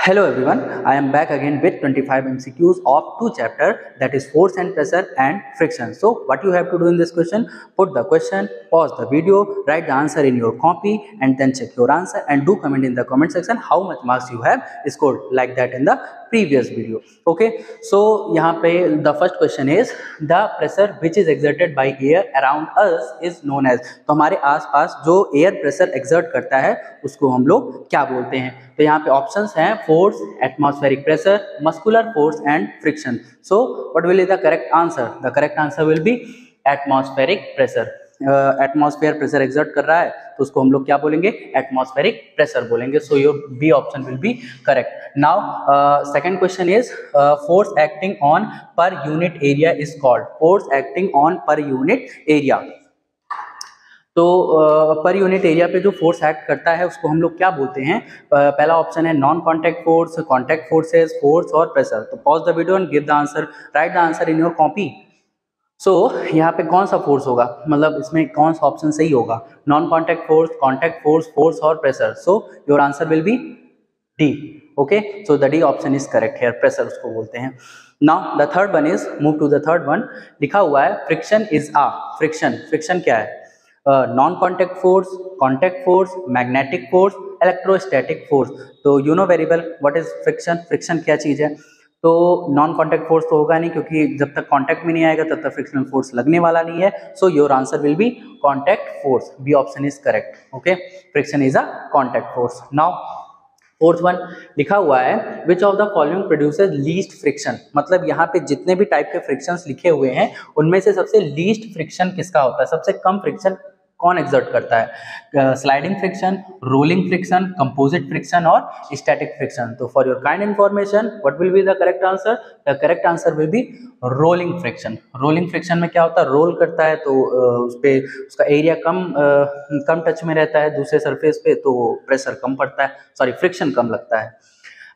Hello everyone, I am back again with 25 MCQs of two chapter, that is force and pressure and friction. So what you have to do in this question, put the question, pause the video, write the answer in your copy and then check your answer and do comment in the comment section how much marks you have scored like that in the previous video. Okay, so यहाँ पे the first question is the pressure which is exerted by air around us is known as, तो हमारे आसपास जो air pressure exert करता है उसको हम लोग क्या बोलते हैं। तो यहाँ पे ऑप्शंस हैं force, atmospheric pressure, muscular force and friction. So what will be the correct answer? The correct answer will B atmospheric pressure. Atmosphere pressure exert कर रहा है तो उसको हम लोग क्या बोलेंगे? एटमॉस्फेरिक प्रेशर बोलेंगे। So your B option will be correct. Now second question is force acting on per unit area is called. Force acting on per unit area, तो पर यूनिट एरिया पे जो फोर्स एक्ट करता है उसको हम लोग क्या बोलते हैं? पहला ऑप्शन है non contact force, contact forces, force और प्रेशर। तो pause the video and give the answer, write the answer in your copy. So यहाँ पे कौन सा फोर्स होगा, मतलब इसमें कौन सा ऑप्शन सही होगा? Non contact force, contact force, force और pressure. So your answer will be D. Okay, so the D option is correct here, pressure उसको बोलते हैं। Now the third one is, move to the third one. लिखा हुआ है friction is a, friction, friction क्या है? Non contact force, contact force, magnetic force, electrostatic force. तो you know very well what is friction. Friction क्या चीज है? तो नॉन कॉन्टैक्ट फोर्स तो होगा नहीं, क्योंकि जब तक कॉन्टैक्ट में नहीं आएगा तब तक फ्रिक्शनल फोर्स लगने वाला नहीं है। So your answer will be contact force. B option is correct. Okay, friction is a contact force. Now fourth one लिखा हुआ है which of the following produces least friction. मतलब यहाँ पे जितने भी टाइप के फ्रिक्शंस लिखे हुए हैं उनमें से सबसे लीस्ट फ्रिक्शन किसका होता है? सबसे कम फ्रिक्शन कौन एक्सर्ट करता है? Sliding friction, rolling friction, composite friction और स्टैटिक फ्रिक्शन। तो for your kind information what will be the correct answer? The correct answer will be rolling friction. Rolling friction में क्या होता है? रोल करता है तो उस पे उसका एरिया कम टच में रहता है दूसरे सरफेस पे, तो प्रेशर कम पड़ता है, सॉरी फ्रिक्शन कम लगता है।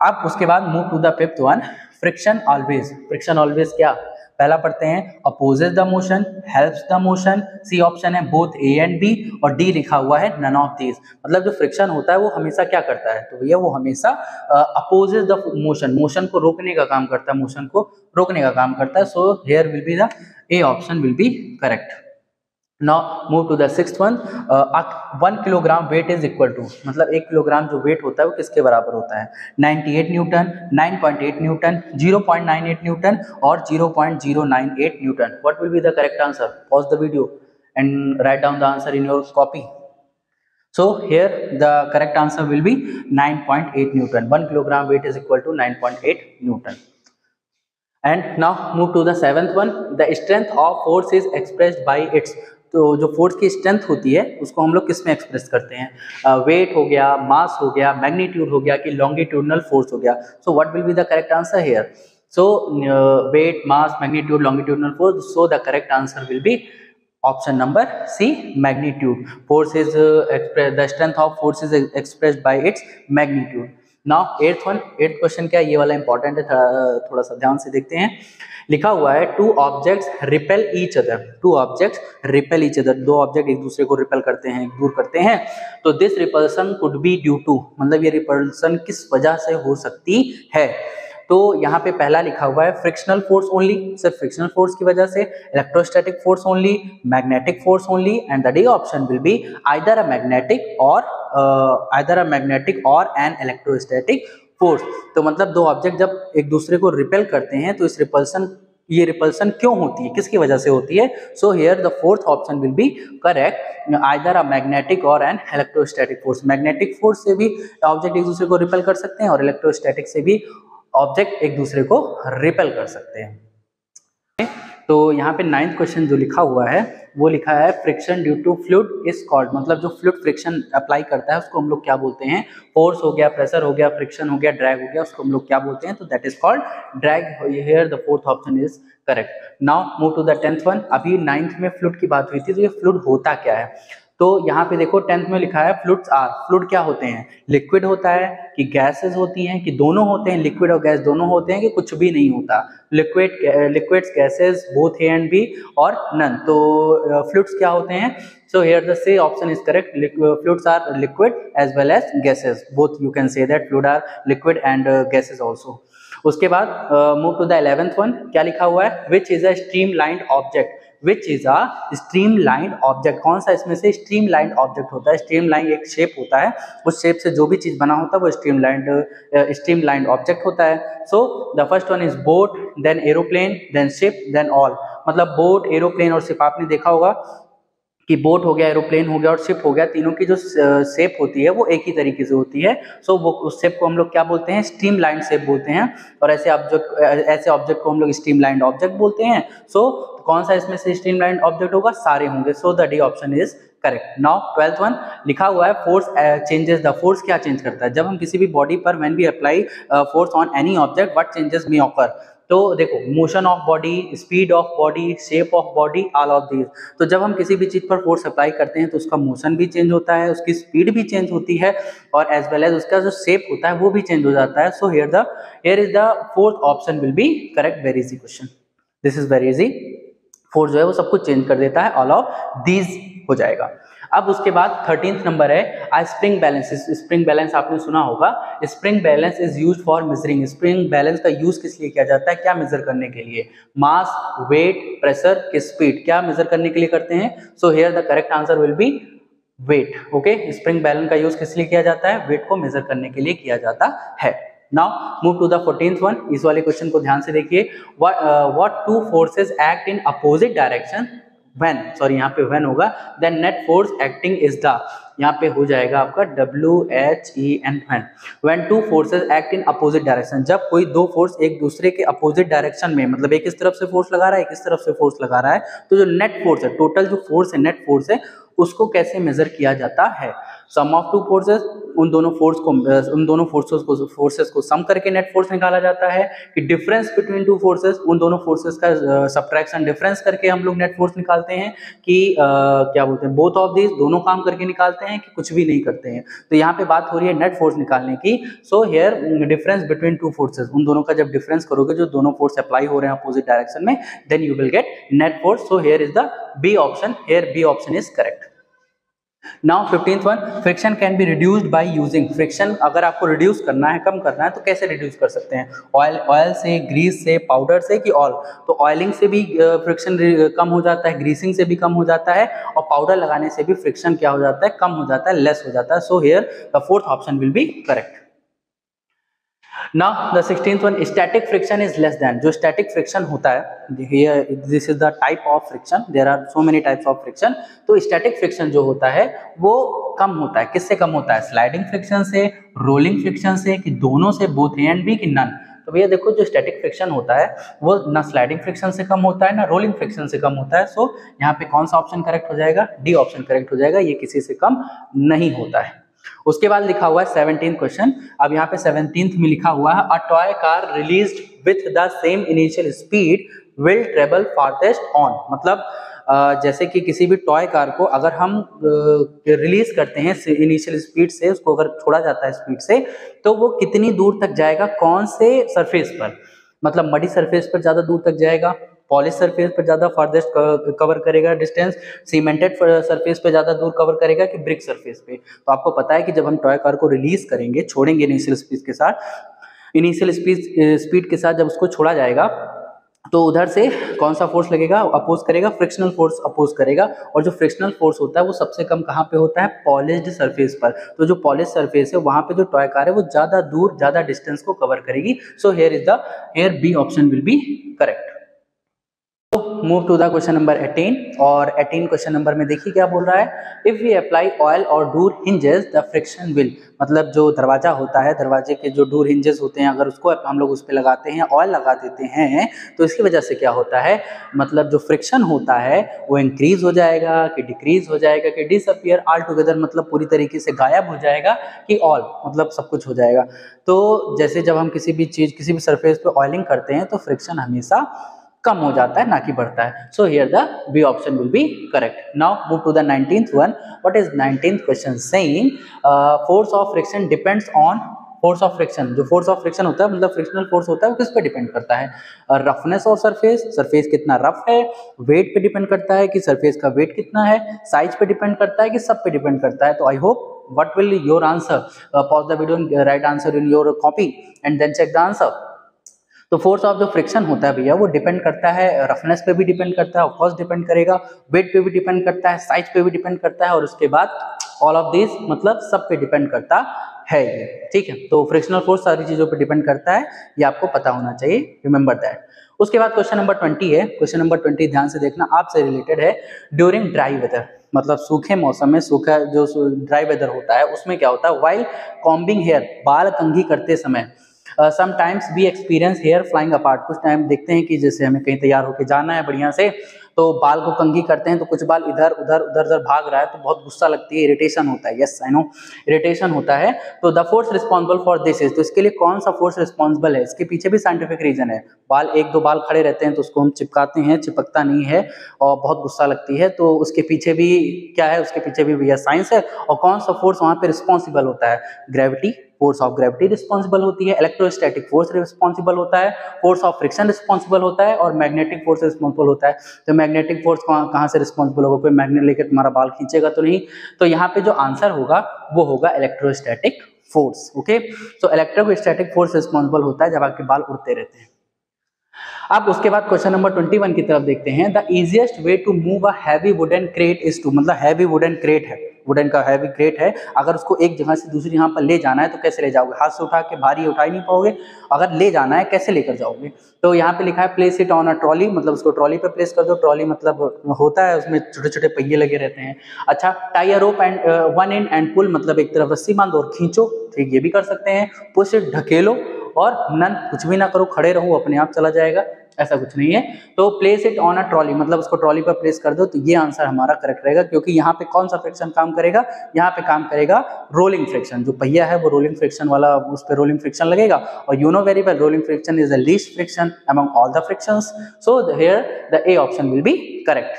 अब उसके बाद move to the fifth one, friction always. Friction always क्या? पहला पढ़ते हैं opposes the motion, helps the motion, C option है बोथ ए एंड बी, और डी लिखा हुआ है नन ऑफ दीज। मतलब जो फ्रिक्शन होता है वो हमेशा क्या करता है? तो भैया वो हमेशा अपोजेस द मोशन, मोशन को रोकने का काम करता है, मोशन को रोकने का काम करता है। So here will be the A option will be correct. Now move to the sixth one, 1 kilogram weight is equal to, मतलब 1 किलोग्राम जो वेट होता है वो किसके बराबर होता है? 98 न्यूटन, 9.8 न्यूटन, 0.98 न्यूटन और 0.098 Newton. What will be the correct answer? Pause the video and write down the answer in your copy. So here the correct answer will be 9.8 Newton. 1 kilogram weight is equal to 9.8 Newton. And now move to the seventh one. The strength of force is expressed by its. तो जो force की strength होती है उसको हम लोग किस में एक्सप्रेस करते हैं? वेट हो गया, मास हो गया, मैग्नीट्यूड हो गया कि लॉन्गिट्यूडनल फोर्स हो गया। So what will be the correct answer here? So weight, mass, magnitude, longitudinal force. So the correct answer will be option number C, magnitude. Force is the strength of force is expressed by its magnitude. Now eighth one, eighth question क्या? ये वाला important है, थोड़ा सा ध्यान से देखते हैं। लिखा हुआ है two objects repel each other. Two objects repel each other, दो ऑब्जेक्ट एक दूसरे को रिपेल करते हैं, दूर करते हैं। तो this repulsion could be due to, मतलब ये रिपल्सन किस वजह से हो सकती है? तो यहाँ पे पहला लिखा हुआ है फ्रिक्शनल फोर्स ओनली, सिर्फ फ्रिक्शनल फोर्स की वजह से, electrostatic force only, magnetic force only, and the D option will be either a magnetic और एन इलेक्ट्रोस्टैटिक फोर्स। तो मतलब दो ऑब्जेक्ट जब एक दूसरे को रिपेल करते हैं तो ये रिपल्सन क्यों होती है, किसकी वजह से होती है? So here the fourth option will be correct, either a magnetic और an electrostatic force. Magnetic force से भी ऑब्जेक्ट एक दूसरे को रिपेल कर सकते हैं और इलेक्ट्रोस्टैटिक से भी ऑब्जेक्ट एक दूसरे को रिपेल कर सकते हैं। तो यहाँ पे नाइन्थ क्वेश्चन जो लिखा हुआ है वो लिखा है friction due to fluid is called. मतलब जो फ्लूइड फ्रिक्शन अप्लाई करता है उसको हम लोग क्या बोलते हैं? फोर्स हो गया, प्रेशर हो गया, फ्रिक्शन हो गया, ड्रैग हो गया, उसको हम लोग क्या बोलते हैं? तो that is called drag. Here the fourth option is correct. Now move to the 10th one. अभी 9th में फ्लूइड की बात हुई थी, तो ये फ्लूइड होता क्या है? तो यहाँ पे देखो 10th में लिखा है फ्लूइड्स आर। फ्लूइड क्या होते हैं? लिक्विड होता है कि गैसेस होती हैं कि दोनों होते हैं, लिक्विड और गैस दोनों होते हैं कि कुछ भी नहीं होता? Liquids, gases, both A and B और नन। तो फ्लूइड्स क्या होते हैं? So here the C option is correct. Fluids are liquid as well as gases. Both you can say that fluid are liquid and gases also. उसके बाद move to the 11th one. क्या लिखा हुआ है? Which is a streamlined object? Which is a streamlined object? कौन सा इसमें से streamlined object होता है? streamline एक shape होता है, उस shape से जो भी चीज बना होता है वो streamlined object होता है. So the first one is boat, then aeroplane, then ship, then all. मतलब boat, aeroplane और ship आपने देखा होगा कि बोट हो गया, एरोप्लेन हो गया और शिप हो गया, तीनों की जो शेप होती है वो एक ही तरीके से होती है. सो वो उस शेप को हम लोग क्या बोलते हैं? स्ट्रीमलाइन शेप बोलते हैं. और ऐसे ऑब्जेक्ट को हम लोग स्ट्रीमलाइंड ऑब्जेक्ट बोलते हैं. सो कौन सा इसमें से स्ट्रीमलाइंड ऑब्जेक्ट होगा? सारे होंगे. So the D option is correct. Now 12th one लिखा हुआ है फोर्स चेंजेस द. फोर्स क्या चेंज करता है? जब हम किसी भी बॉडी पर when we apply force on any object what changes may occur. तो देखो, motion of body, speed of body, shape of body, all of these. तो जब हम किसी भी चीज पर फोर्स अप्लाई करते हैं तो उसका मोशन भी चेंज होता है, उसकी स्पीड भी चेंज होती है और एज वेल एज उसका जो शेप होता है वो भी चेंज हो जाता है. So here is the fourth option will be correct. Very easy question, this is very easy. Force जो है वो सब कुछ चेंज कर देता है, ऑल ऑफ दीज हो जाएगा. अब उसके बाद 13th नंबर है स्प्रिंग बैलेंस. स्प्रिंग बैलेंस आपने सुना होगा. Spring balance is used for measuring. Spring balance का यूज किस लिए किया जाता है? क्या मेजर करने के लिए? मास, वेट, प्रेशर की स्पीड, क्या मेजर करने के लिए करते हैं? So here the correct answer will be weight. Okay, spring balance का यूज किस लिए किया जाता है? वेट को मेजर करने के लिए किया जाता है. Now move to the 14th one. इस वाले क्वेश्चन को ध्यान से देखिए. What two forces act in opposite direction when, sorry यहाँ पे when होगा, then net force acting is the, यहाँ पे हो जाएगा आपका WHEN. when two forces act in opposite direction, जब कोई दो फोर्स एक दूसरे के अपोजिट डायरेक्शन में, मतलब एक इस तरफ से फोर्स लगा रहा है, एक इस तरफ से फोर्स लगा रहा है, तो जो नेट फोर्स है, टोटल जो फोर्स है, नेट फोर्स है, उसको कैसे मेजर किया जाता है? सम ऑफ टू फोर्सेस, उन दोनों फोर्सेस को सम करके नेट फोर्स निकाला जाता है. कि डिफरेंस बिटवीन टू फोर्सेस, उन दोनों फोर्सेस का सब्ट्रैक्शन डिफरेंस करके हम लोग नेट फोर्स निकालते हैं. कि क्या बोलते हैं, बोथ ऑफ दीज, दोनों काम करके निकालते हैं कि कुछ भी नहीं करते हैं. तो यहाँ पे बात हो रही है नेट फोर्स निकालने की. So here difference between two forces, उन दोनों का जब डिफरेंस करोगे, जो दोनों फोर्स अप्लाई हो रहे हैं अपोजिट डायरेक्शन में, then you will get net force. So here is the B option. Here B option is correct. Now 15th one, friction can be reduced by using. Friction अगर आपको reduce करना है, कम करना है, तो कैसे रिड्यूस कर सकते हैं? ऑयल से, ग्रीस से, पाउडर से, कि ऑयल? तो ऑयलिंग से भी फ्रिक्शन कम हो जाता है, ग्रीसिंग से भी कम हो जाता है, और पाउडर लगाने से भी फ्रिक्शन क्या हो जाता है? कम हो जाता है, लेस हो जाता है. So here the fourth option will be correct. Now the 16th one, static friction is less than. जो static friction होता है, here this is the type of friction, there are so many types of friction. तो static friction जो होता है वो कम होता है. किससे कम होता है? स्लाइडिंग फ्रिक्शन से, रोलिंग फ्रिक्शन से, कि दोनों से, बोथ ए एंड बी, कि नन? तो भैया देखो, जो स्टैटिक फ्रिक्शन होता है वो ना स्लाइडिंग फ्रिक्शन से कम होता है, ना रोलिंग फ्रिक्शन से कम होता है. सो यहाँ पे कौन सा ऑप्शन करेक्ट हो जाएगा? डी ऑप्शन करेक्ट हो जाएगा. ये किसी से कम नहीं होता है. उसके बाद लिखा हुआ है 17th क्वेश्चन. अब यहाँ पे 17th में लिखा हुआ है, a toy car released with the same initial speed will travel farthest on. मतलब जैसे कि किसी भी टॉय कार को अगर हम रिलीज करते हैं इनिशियल स्पीड से, उसको अगर छोड़ा जाता है स्पीड से, तो वो कितनी दूर तक जाएगा, कौन से सरफेस पर? मतलब मडी सरफेस पर ज्यादा दूर तक जाएगा, पॉलिश सरफेस पर ज्यादा फारदेस्ट कवर करेगा डिस्टेंस, सीमेंटेड सरफेस पे ज्यादा दूर कवर करेगा, कि ब्रिक सरफेस पे? तो आपको पता है कि जब हम टॉय कार को रिलीज करेंगे, छोड़ेंगे इनिशियल स्पीड के साथ जब उसको छोड़ा जाएगा, तो उधर से कौन सा फोर्स लगेगा? अपोज करेगा, फ्रिक्शनल फोर्स अपोज करेगा. और जो फ्रिक्शनल फोर्स होता है वो सबसे कम कहाँ पे होता है? पॉलिश्ड सरफेस पर. तो जो पॉलिश सरफेस है वहां पे जो टॉय कार है वो ज्यादा दूर, ज्यादा डिस्टेंस को कवर करेगी. So here B option will be correct. Move to the question number 18. और 18 क्वेश्चन नंबर में देखिए क्या बोल रहा है, इफ वी अप्लाई ऑयल और door hinges the friction will. मतलब जो दरवाजा होता है, दरवाजे के जो डोर हिंजेस होते हैं, अगर उसको हम लोग उस पर लगाते हैं, ऑयल लगा देते हैं, तो इसकी वजह से क्या होता है? मतलब जो फ्रिक्शन होता है वो इंक्रीज हो जाएगा, कि डिक्रीज हो जाएगा, कि डिसअपियर ऑल टुगेदर, मतलब पूरी तरीके से गायब हो जाएगा, कि ऑल मतलब सब कुछ हो जाएगा. तो जैसे जब हम किसी भी चीज, किसी भी सरफेस पे ऑयलिंग करते हैं तो फ्रिक्शन हमेशा कम हो जाता है, ना कि बढ़ता है. So here the B option will be correct. Now move to the 19th one. What is 19th question saying? Force of friction depends on force of friction, जो फोर्स ऑफ फ्रिक्शन होता है मतलब फ्रिक्शनल फोर्स होता है वो किस पे depend करता है, रफनेस ऑफ सरफेस, सरफेस कितना रफ है, वेट पे डिपेंड करता है कि सरफेस का वेट कितना है, साइज पे डिपेंड करता है कि सब पे डिपेंड करता है। तो I hope what will your answer, pause the video and write answer in your copy and then check the answer। तो फोर्स ऑफ जो फ्रिक्शन होता है भैया वो डिपेंड करता है, रफनेस पे भी डिपेंड करता है, ऑफ कोर्स डिपेंड करेगा, वेट पे भी डिपेंड करता है, साइज पे भी डिपेंड करता है, और उसके बाद ऑल ऑफ दिस मतलब सब पे डिपेंड करता है ये, ठीक है। तो फ्रिक्शनल फोर्स सारी चीजों पे डिपेंड करता है, ये आपको पता होना चाहिए, रिमेंबर दैट। उसके बाद क्वेश्चन नंबर 20 है। क्वेश्चन नंबर 20 ध्यान से देखना, आपसे रिलेटेड है। ड्यूरिंग ड्राई वेदर, मतलब सूखे मौसम में, सूखा जो ड्राई वेदर होता है उसमें क्या होता है, व्हाइल कॉम्बिंग हेयर, बाल कंघी करते समय, sometimes we experience hair flying apart, कुछ टाइम देखते हैं कि जैसे हमें कहीं तैयार होकर जाना है बढ़िया से, तो बाल को कंघी करते हैं तो कुछ बाल इधर उधर उधर उधर भाग रहा है, तो बहुत गुस्सा लगती है, इरिटेशन होता है। यस आई नो, इरिटेशन होता है। तो the force responsible for this is, तो इसके लिए कौन सा फोर्स रिस्पॉन्सिबल है, इसके पीछे भी साइंटिफिक रीजन है। बाल एक दो बाल खड़े रहते हैं तो उसको हम चिपकाते हैं, चिपकता नहीं है और बहुत गुस्सा लगती है, तो उसके पीछे भी क्या है, उसके पीछे भी भैया साइंस है। और कौन सा फोर्स वहां पे रिस्पॉन्सिबल होता है, gravity, force of gravity responsible होती है, इलेक्ट्रोस्टैटिक फोर्स रिस्पॉन्सिबल होता है, फोर्स ऑफ फ्रिक्शन रिस्पॉन्सिबल होता है, और मैग्नेटिक फोर्स रिस्पॉन्सिबल होता है। तो मैग्नेटिक फोर्स कहाँ से रिस्पॉन्सिबल होगा, कोई मैग्नेट लेकर तुम्हारा बाल खींचेगा तो नहीं। तो यहाँ पे जो आंसर होगा वो होगा इलेक्ट्रोस्टैटिक फोर्स। ओके, तो इलेक्ट्रोस्टैटिक फोर्स रिस्पॉन्सिबल होता है जब आपके बाल उड़ते रहते हैं। अब उसके बाद क्वेश्चन नंबर 21 की तरफ देखते हैं। The easiest way to move a heavy wooden crate is to, मतलब हैवी वुडन क्रेट है, वुडन का हैवी क्रेट है, अगर उसको एक जगह से दूसरी जगह पर ले जाना है तो कैसे ले जाओगे, हाथ से उठा के, भारी उठा ही नहीं पाओगे, अगर ले जाना है कैसे लेकर जाओगे। तो यहाँ पे लिखा है place it on a trolley, मतलब उसको ट्रॉली पे प्लेस कर दो। ट्रॉली मतलब होता है उसमें छोटे छोटे पहिए लगे रहते हैं। अच्छा, tie a rope end one end end pull, मतलब एक तरफ रस्सी बांधो और खींचो, ठीक, ये भी कर सकते हैं। पुश इट, ढकेलो, और नन, कुछ भी ना करो, खड़े रहो, अपने आप चला जाएगा, ऐसा कुछ नहीं है। तो place it on a trolley, मतलब उसको ट्रॉली पर प्लेस कर दो, तो ये आंसर हमारा करेक्ट रहेगा, क्योंकि यहाँ पे कौन सा फ्रिक्शन काम करेगा, यहाँ पे काम करेगा रोलिंग फ्रिक्शन। जो पहिया है वो रोलिंग फ्रिक्शन वाला, उस पर रोलिंग फ्रिक्शन लगेगा, और you know very well rolling friction is the least friction among all the frictions, so here the A option will be correct.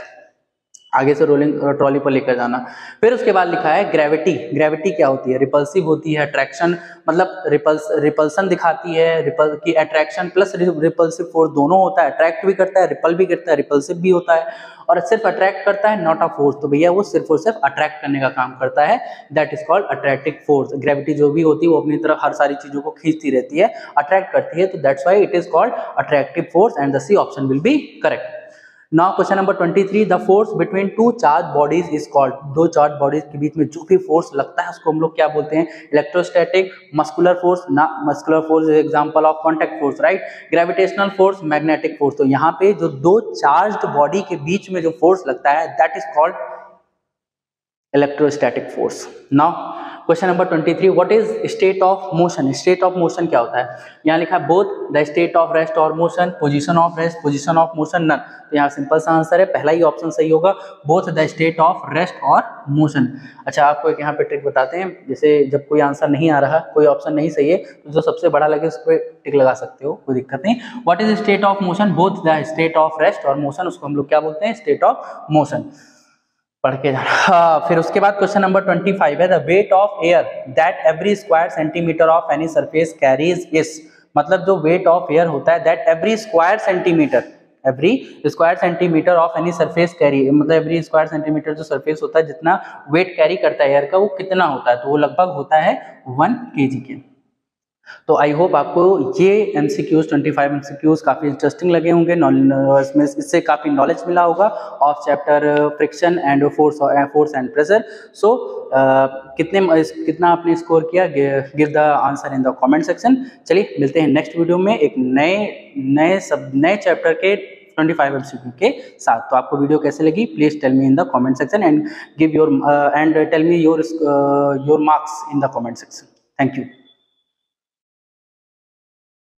आगे से रोलिंग ट्रॉली पर लेकर जाना। फिर उसके बाद लिखा है ग्रेविटी। ग्रेविटी क्या होती है, रिपल्सिव होती है, अट्रैक्शन, मतलब रिपल्सन दिखाती है, की अट्रैक्शन प्लस रिपल्सिव फोर्स दोनों होता है, अट्रैक्ट भी करता है, रिपल भी करता है, रिपल्सिव भी होता है, और सिर्फ अट्रैक्ट करता है, नॉट अ फोर्स। तो भैया वो सिर्फ और सिर्फ अट्रैक्ट करने का काम करता है, that is called attractive force. Gravity जो भी होती है वो अपनी तरफ हर सारी चीजों को खींचती रहती है, अट्रैक्ट करती है, तो that's why it is called attractive force and the C option will be correct. Now question number 23, the force between two charge bodies is called, दो चार्ज बॉडीज के बीच में जो भी फोर्स लगता है उसको हम लोग क्या बोलते हैं, इलेक्ट्रोस्टैटिक, मस्कुलर फोर्स, ना muscular force example of contact force, right, gravitational force, magnetic force. तो यहाँ पे जो दो चार्ज्ड बॉडी के बीच में जो फोर्स लगता है that is called electrostatic force. Now question number 23, what is state of motion. State of motion क्या होता है, यहाँ लिखा है both the state of rest और motion, position of rest, position of motion, none. तो यहाँ सिंपल सा आंसर है, पहला ही ऑप्शन सही होगा, both the state of rest और मोशन। अच्छा, आपको एक यहाँ पे ट्रिक बताते हैं, जैसे जब कोई आंसर नहीं आ रहा, कोई ऑप्शन नहीं सही है, तो जो सबसे बड़ा लगे उस पर टिक लगा सकते हो, कोई दिक्कत नहीं। What is state of motion, both the state of rest और मोशन, उसको हम लोग क्या बोलते हैं, स्टेट ऑफ मोशन। पढ़ के जाना। हाँ, फिर उसके बाद क्वेश्चन नंबर 25 है, the weight of air that every square centimetre of any surface carries is, मतलब जो वेट ऑफ एयर होता है that every square centimetre of any surface carry, मतलब एवरी स्क्वायर सेंटीमीटर जो सरफेस होता है जितना वेट कैरी करता है एयर का, वो कितना होता है, तो वो लगभग होता है 1 kg के। तो आई होप आपको ये MCQs 25 MCQs काफ़ी इंटरेस्टिंग लगे होंगे, इसमें इससे काफ़ी नॉलेज मिला होगा of chapter friction and force and pressure. So कितना आपने स्कोर किया, give the answer in the comment section. चलिए मिलते हैं नेक्स्ट वीडियो में एक नए चैप्टर के 25 MCQ के साथ। तो आपको वीडियो कैसे लगी, please tell me in the comment section and give your and tell me your marks in the comment section. Thank you.